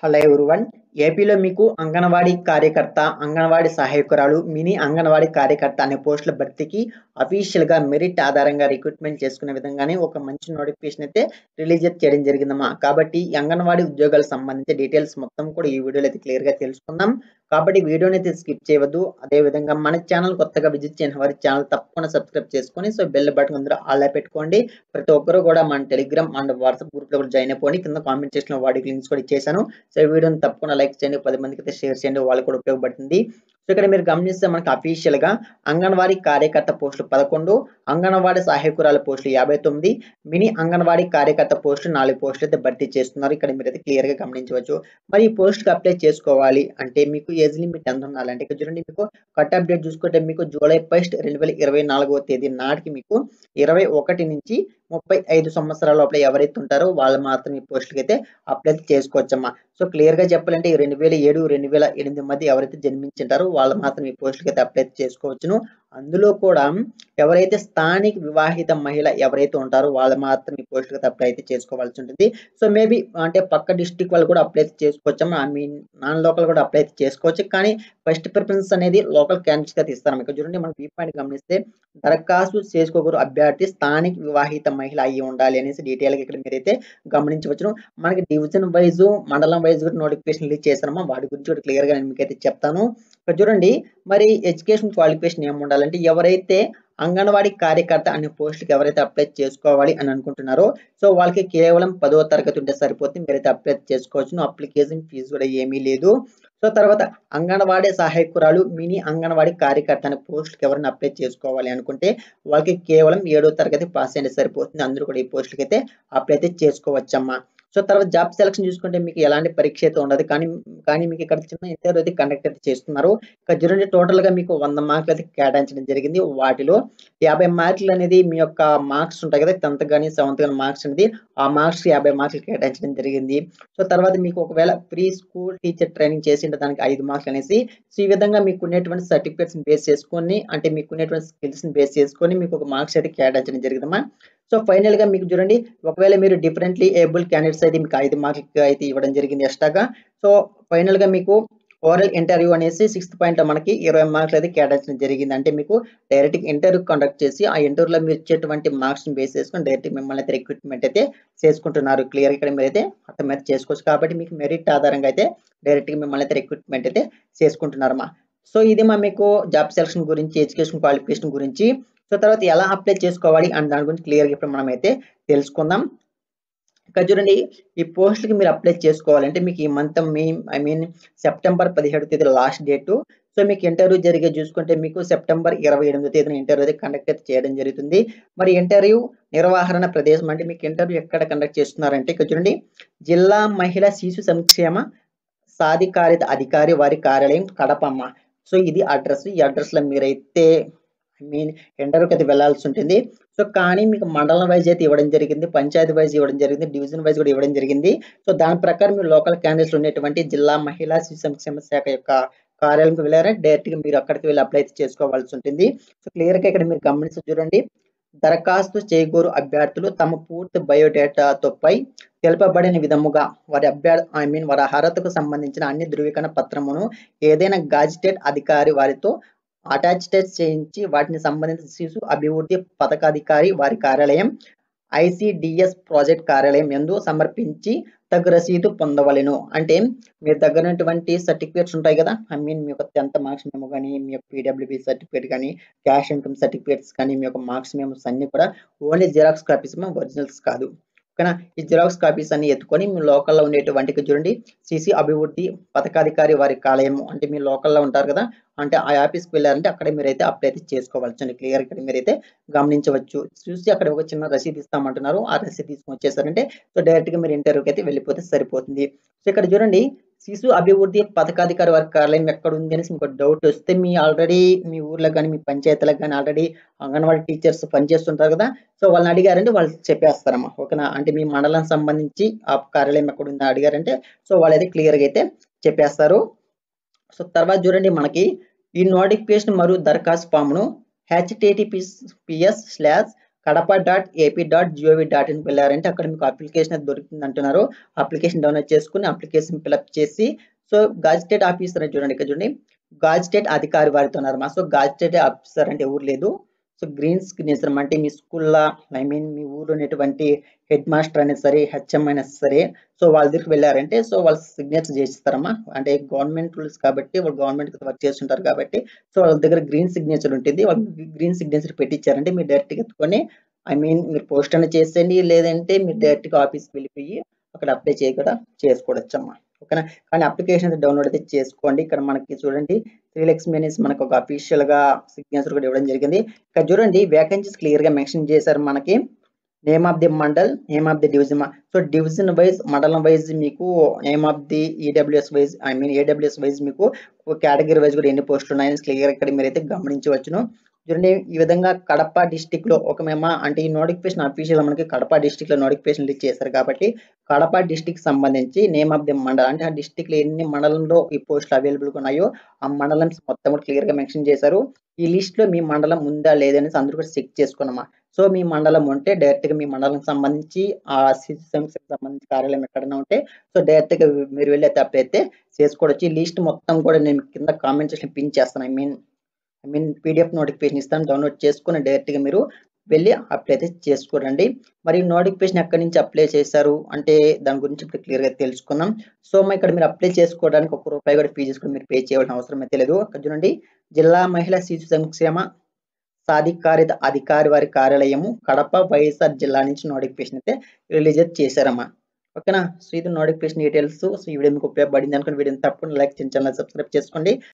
Hello everyone. ఏపీలో మీకు అంగన్వాడీ కార్యకర్త, అంగన్వాడీ సహాయకురాలు, మినీ అంగన్వాడీ కార్యకర్త అనే పోస్టుల భర్తీకి అఫీషియల్‌గా మెరిట్ ఆధారంగా రిక్రూట్‌మెంట్ చేసుకునే విధంగానే ఒక మంచి నోటిఫికేషన్ అయితే రిలీజ్ చేయడం జరిగిందమ్మా. కాబట్టి ఈ అంగన్వాడీ ఉద్యోగాలకు సంబంధించి డీటెయిల్స్ మొత్తం కూడా ఈ వీడియోలో అయితే క్లియర్‌గా తెలుసుకుందాం. కాబట్టి వీడియోని అయితే స్కిప్ చేయవద్దు. అదే విధంగా మన ఛానల్ కొత్తగా విజిట్ చేయని వారి ఛానల్ తప్పకుండా సబ్స్క్రైబ్ చేసుకొని బెల్ బటన్ అందరూ ఆల్‌లో పెట్టుకోండి. ప్రతి ఒక్కరు కూడా మన టెలిగ్రామ్ అండ్ వాట్సాప్ గ్రూప్‌లో కూడా జాయిన్ అయిపోండి. కింద కామెంట్ సెక్షన్‌లో వాటి లింక్స్ కూడా ఇచ్చేసాను. ఈ వీడియోని తప్పకుండా లైక్ చేయండి, 10 మందికి అయితే షేర్ చేయండి, వాళ్ళకి కూడా ఉపయోగపడుతుంది. ఇక్కడ మీరు గమనిస్తే మనకి అఫీషియల్‌గా అంగన్వాడీ కార్యకర్త పోస్టులు 11, అంగన్వాడీ సహాయకురాల పోస్టులు 59, మినీ అంగన్వాడీ కార్యకర్త పోస్టులు 4 పోస్టులు అయితే భర్తీ చేస్తున్నారు. ఇక్కడ మీరైతే క్లియర్‌గా గమనించవచ్చు. మరి ఈ పోస్ట్‌కి అప్లై చేసుకోవాలి అంటే మీకు ఏజ్ లిమిట్ ఎంత ఉండాలంటే ఇక్కడ చూడండి, మీకు కట్ ఆఫ్ డేట్ చూసుకుంటే మీకు జూలై 1, 2024వ తేదీ నాటికి మీకు 21 నుంచి 35 సంవత్సరాల లోపల ఎవరైతే ఉంటారో వాళ్ళు మాత్రం ఈ పోస్టులకి అయితే అప్లై చేసుకోవచ్చమ్మా. క్లియర్‌గా చెప్పాలంటే ఈ 2007, 2008 మధ్య ఎవరైతే జన్మించుంటారో వాళ్ళు మాత్రం ఈ పోస్టులకి అయితే అప్లై చేసుకోవచ్చును. అందులో కూడా ఎవరైతే స్థానిక వివాహిత మహిళ ఎవరైతే ఉంటారో వాళ్ళు మాత్రం ఈ పోస్టులకి అయితే అప్లై అయితే చేసుకోవాల్సి ఉంటుంది. మేబీ అంటే పక్క డిస్ట్రిక్ట్ వాళ్ళు కూడా అప్లై అయితే చేసుకోవచ్చమ్మా. ఐ మీన్ నాన్ లోకల్ కూడా అప్లై అయితే చేసుకోవచ్చు. కానీ ఫస్ట్ ప్రిఫరెన్స్ అనేది లోకల్ క్యాండిడేట్స్‌కి అయితే ఇస్తారన్నమాట. ఇక్కడ చూడండి, మనం ఈ పాయింట్ గమనిస్తే దరఖాస్తు చేసుకోగోరు అభ్యర్థి స్థానిక వివాహిత మహిళ అయ్యి ఉండాలి అనేసి డీటెయిల్‌గా ఇక్కడ మీరైతే గమనించవచ్చును. మనకి డివిజన్ వైజ్, మండలం వైజ్ కూడా నోటిఫికేషన్ రిలీజ్ చేశారమ్మా. వాటి గురించి కూడా క్లియర్‌గా నేను మీకైతే చెప్తాను. ఇక్కడ చూడండి, మరి ఎడ్యుకేషన్ క్వాలిఫికేషన్ ఏమి ఉండాలంటే ఎవరైతే అంగన్వాడీ కార్యకర్త అనే పోస్టులకి ఎవరైతే అప్లై చేసుకోవాలి అని అనుకుంటున్నారో వాళ్ళకి కేవలం 10వ తరగతి ఉంటే సరిపోతుంది. మీరైతే అప్లై చేసుకోవచ్చును. అప్లికేషన్ ఫీజు కూడా ఏమీ లేదు. తర్వాత అంగన్వాడీ సహాయకురాలు, మినీ అంగన్వాడీ కార్యకర్త అనే పోస్టులకి ఎవరైనా అప్లై చేసుకోవాలి అనుకుంటే వాళ్ళకి కేవలం 7వ తరగతి పాస్ అయితే సరిపోతుంది. అందరూ కూడా ఈ పోస్టులకి అయితే అప్లై అయితే చేసుకోవచ్చమ్మా. తర్వాత జాబ్ సెలక్షన్ చూసుకుంటే మీకు ఎలాంటి పరీక్ష అయితే ఉండదు. కానీ మీకు ఇక్కడ చిన్న ఇంటర్వ్యూ అయితే కండక్ట్ అయితే చేస్తున్నారు. ఇక్కడ చూడండి, టోటల్‌గా మీకు 100 మార్కులు అయితే కేటాయించడం జరిగింది. వాటిలో 50 మార్కులు అనేది మీ యొక్క మార్క్స్ ఉంటాయి కదా! 10థ్ గాని, 7థ్ గాని మార్క్స్ అనేది ఆ మార్క్స్ 50 మార్కులు కేటాయించడం జరిగింది. తర్వాత మీకు ఒకవేళ ప్రీ స్కూల్ టీచర్ ట్రైనింగ్ చేసింటే దానికి 5 మార్కులు అనేసి ఈ విధంగా మీకున్నటువంటి సర్టిఫికేట్స్‌ని బేస్ చేసుకొని, అంటే మీకున్నటువంటి స్కిల్స్‌ని బేస్ చేసుకొని మీకు ఒక మార్క్స్ అయితే కేటాయించడం జరిగిందమ్మా. ఫైనల్‌గా మీకు చూడండి, ఒకవేళ మీరు డిఫరెంట్‌లీ ఏబుల్ క్యాండిడేట్స్ అయితే మీకు 5 మార్కులకి అయితే ఇవ్వడం జరిగింది ఎక్స్‌ట్రాగా. ఫైనల్‌గా మీకు ఓరల్ ఇంటర్వ్యూ అనేసి 6థ్ పాయింట్‌లో మనకి 20 మార్కులు అయితే కేటాయించడం జరిగింది. అంటే మీకు డైరెక్ట్‌గా ఇంటర్వ్యూ కండక్ట్ చేసి ఆ ఇంటర్వ్యూలో మీరు ఇచ్చేటువంటి మార్క్స్‌ని బేస్ చేసుకొని డైరెక్ట్‌గా మిమ్మల్ని అయితే రిక్రూట్‌మెంట్ అయితే చేసుకుంటున్నారు. క్లియర్‌గా ఇక్కడ మీరైతే అర్థమైతే చేసుకోవచ్చు. కాబట్టి మీకు మెరిట్ ఆధారంగా అయితే డైరెక్ట్‌గా మిమ్మల్ని అయితే రిక్రూట్‌మెంట్ అయితే చేసుకుంటున్నారమ్మా. ఇది మీకు జాబ్ సెలక్షన్ గురించి, ఎడ్యుకేషన్ క్వాలిఫికేషన్ గురించి. తర్వాత ఎలా అప్లై చేసుకోవాలి అన్న దాని గురించి క్లియర్‌గా ఇప్పుడు మనమైతే తెలుసుకుందాం. ఇక్కడ చూడండి, ఈ పోస్ట్‌లకి మీరు అప్లై చేసుకోవాలంటే మీకు ఈ మంత్ సెప్టెంబర్ 17వ తేదీ లాస్ట్ డేటు. మీకు ఇంటర్వ్యూ జరిగేది చూసుకుంటే మీకు సెప్టెంబర్ 28వ తేదీన ఇంటర్వ్యూ అయితే కండక్ట్ అయితే చేయడం జరుగుతుంది. మరి ఇంటర్వ్యూ నిర్వహణ ప్రదేశం అంటే మీకు ఇంటర్వ్యూ ఎక్కడ కండక్ట్ చేస్తున్నారంటే ఇక్కడ చూడండి, జిల్లా మహిళా శిశు సంక్షేమ సాధికారిత అధికారి వారి కార్యాలయం కడపమ్మ. ఇది అడ్రస్. ఈ అడ్రస్‌లో మీరైతే ఇంటర్వ్యూకి అయితే వెళ్ళాల్సి ఉంటుంది. కానీ మీకు మండలం వైజ్ అయితే ఇవ్వడం జరిగింది, పంచాయతీ వైజ్ ఇవ్వడం జరిగింది, డివిజన్ వైజ్ కూడా ఇవ్వడం జరిగింది. దాని ప్రకారం మీరు లోకల్ క్యాండిడేట్స్ ఉన్నటువంటి జిల్లా మహిళా శిశు సంక్షేమ శాఖ యొక్క కార్యాలయంకి వెళ్ళారంటే డైరెక్ట్‌గా మీరు అక్కడికి వెళ్ళి అప్లై చేసుకోవాల్సి ఉంటుంది. క్లియర్‌గా ఇక్కడ మీరు గమనించి చూడండి, దరఖాస్తు చేయగోరు అభ్యర్థులు తమ పూర్తి బయోడేటాతో పై తెలుపబడిన విధముగా వారి అర్హతకు సంబంధించిన అన్ని ధృవీకరణ పత్రమును ఏదైనా గాజిటెడ్ అధికారి వారితో అటాచ్‌టెడ్ చేయించి వాటిని సంబంధిత శిశు అభివృద్ధి పథకాధికారి వారి కార్యాలయం, ఐసీడీఎస్ ప్రాజెక్ట్ కార్యాలయం యందు సమర్పించి తగు రసీదు పొందవలెను. అంటే మీ దగ్గర ఉన్నటువంటి సర్టిఫికేట్స్ ఉంటాయి కదా! మీ యొక్క 10థ్ మార్క్స్ మెమో గాని, మీ యొక్క పీడబ్ల్యూబీ సర్టిఫికేట్ గాని, క్యాష్ ఇన్‌కమ్ సర్టిఫికేట్స్ కానీ, మీ యొక్క మార్క్స్ మెమోస్ అన్నీ కూడా ఓన్లీ జిరాక్స్ కాపీస్, ఒరిజినల్స్ కాదు. ఓకేనా? ఈ జిరాక్స్ కాపీస్ అన్ని ఎత్తుకొని మీ లోకల్‌లో ఉండేటువంటి చూడండి, శిశు అభివృద్ధి పథకాధికారి వారి కార్యాలయం అంటే మీ లోకల్‌లో ఉంటారు కదా! అంటే ఆ ఆఫీస్‌కి వెళ్లారంటే అక్కడే మీరైతే అప్లై అయితే చేసుకోవాల్సింది. క్లియర్‌గా ఇక్కడ మీరైతే గమనించవచ్చు. చూసి అక్కడ ఒక చిన్న రసీదు ఇస్తామంటున్నారు. ఆ రసీదు తీసుకొని వచ్చేసారంటే డైరెక్ట్‌గా మీరు ఇంటర్వ్యూకి అయితే వెళ్ళిపోతే సరిపోతుంది. ఇక్కడ చూడండి, శిశు అభివృద్ధి పథకాధికారి వారి కార్యాలయం ఎక్కడుంది అనేసి మీకు డౌట్ వస్తే ఆల్రెడీ మీ ఊర్లో గాని, మీ పంచాయతీలకు గాని ఆల్రెడీ అంగన్వాడీ టీచర్స్ పనిచేస్తుంటారు కదా! వాళ్ళని అడిగారంటే వాళ్ళు చెప్పేస్తారమ్మా. ఓకేనా? అంటే మీ మండలానికి సంబంధించి ఆ కార్యాలయం ఎక్కడుందో అడిగారంటే వాళ్ళైతే క్లియర్‌గా అయితే చెప్పేస్తారు. తర్వాత చూడండి, మనకి ఈ నోటిఫికేషన్ మరియు దరఖాస్తు ఫామ్‌ను https kadapa.ap.gov.in వెళ్ళారంటే అక్కడ మీకు అప్లికేషన్ అది దొరుకుతుంది అంటున్నారు. అప్లికేషన్ డౌన్లోడ్ చేసుకుని అప్లికేషన్ ఫిల్అప్ చేసి సో గాజిటెడ్ ఆఫీసర్ అని చూడండి ఇక్కడ చూడండి గాజిటెడ్ అధికారి వారితో ఉన్నారమ్మా. సో గాజిటెడ్ ఆఫీసర్ అంటే ఎవరు లేదు. సో గ్రీన్ సిగ్నేచర్ అంటే మీ స్కూల్లో మీ ఊర్లో ఉన్నటువంటి హెడ్ మాస్టర్ అయినా సరే హెచ్ఎం అయినా సరే సో వాళ్ళ దగ్గరికి వెళ్ళారంటే సో వాళ్ళు సిగ్నేచర్ చేసిస్తారమ్మా. అంటే గవర్నమెంట్ రూల్స్ కాబట్టి వాళ్ళు గవర్నమెంట్ వర్క్ చేస్తుంటారు కాబట్టి సో వాళ్ళ దగ్గర గ్రీన్ సిగ్నేచర్ ఉంటుంది. వాళ్ళు గ్రీన్ సిగ్నేచర్ పెట్టించారంటే మీరు డైరెక్ట్గా ఎత్తుకొని మీరు పోస్ట్ అని చేసేయండి, లేదంటే మీరు డైరెక్ట్గా ఆఫీస్కి వెళ్ళిపోయి అక్కడ అప్లై చేసుకోవచ్చమ్మా. ఓకేనా. కానీ అప్లికేషన్ డౌన్లోడ్ అయితే చేసుకోండి. ఇక్కడ మనకి చూడండి శ్రీలక్ష్మి అనేసి మనకు ఒక అఫీషియల్ గా సిగ్నేచర్ కూడా ఇవ్వడం జరిగింది. ఇక్కడ చూడండి వేకెన్సీస్ క్లియర్ గా మెన్షన్ చేశారు మనకి. Name of the mandal, name of the division. So division wise మండలం వైజ్ మీకు name of the EWS wise AWS wise మీకు కేటగిరీ వైజ్ కూడా ఎన్ని పోస్టులు ఉన్నాయని క్లియర్ ఇక్కడ మీరైతే గమనించవచ్చును. చూడండి ఈ విధంగా కడప డిస్టిక్ లో ఒక అంటే ఈ నోటిఫికేషన్ అఫీషియల్ మనకి కడప డిస్టిక్ లో నోటిఫికేషన్ రిలీజ్ చేశారు కాబట్టి కడప డిస్టిక్ సంబంధించి నేమ్ ఆఫ్ ది మండల్ అంటే ఆ డిస్టిక్ లో ఎన్ని మండలంలో ఈ పోస్టులు అవైలబుల్ గా ఉన్నాయో ఆ మండలం మొత్తం కూడా క్లియర్ గా మెన్షన్ చేశారు. ఈ లిస్ట్ లో మీ మండలం ఉందా లేదనేసి అందరూ కూడా చెక్ చేసుకున్నామా. సో మీ మండలం ఉంటే డైరెక్ట్ గా మీ మండలం సంబంధించి ఆ సంబంధించి కార్యాలయం ఎక్కడైనా ఉంటే సో డైరెక్ట్ గా మీరు వెళ్ళి అప్లై అయితే చేసుకోవచ్చు. ఈ లిస్ట్ మొత్తం కూడా నేను కింద కామెంట్ సెక్షన్ పిన్ చేస్తాను. ఐ మీన్ పీడిఎఫ్ నోటిఫికేషన్ ఇస్తాను, డౌన్లోడ్ చేసుకుని డైరెక్ట్ గా మీరు వెళ్ళి అప్లై అయితే చేసుకోరండి. మరి నోటిఫికేషన్ ఎక్కడి నుంచి అప్లై చేశారు అంటే దాని గురించి ఇప్పుడు క్లియర్ గా తెలుసుకుందాం. సో ఇక్కడ మీరు అప్లై చేసుకోవడానికి ₹1 కూడా ఫీజెస్ కూడా మీరు పే చేయాల్సిన అవసరం అయితే లేదు. అక్కడ చూడండి జిల్లా మహిళా శిశు సంక్షేమ సాధికారిత అధికారి వారి కార్యాలయము కడప వైఎస్ఆర్ జిల్లా నుంచి నోటిఫికేషన్ అయితే రిలీజ్ చేశారమ్మా. ఓకేనా. సో ఇది నోటిఫికేషన్ డీటెయిల్స్. సో ఈ వీడియో మీకు ఉపయోగపడింది అనుకుని వీడియోని తప్పకుండా లైక్ చేయండి, ఛానల్ సబ్స్క్రైబ్ చేసుకోండి.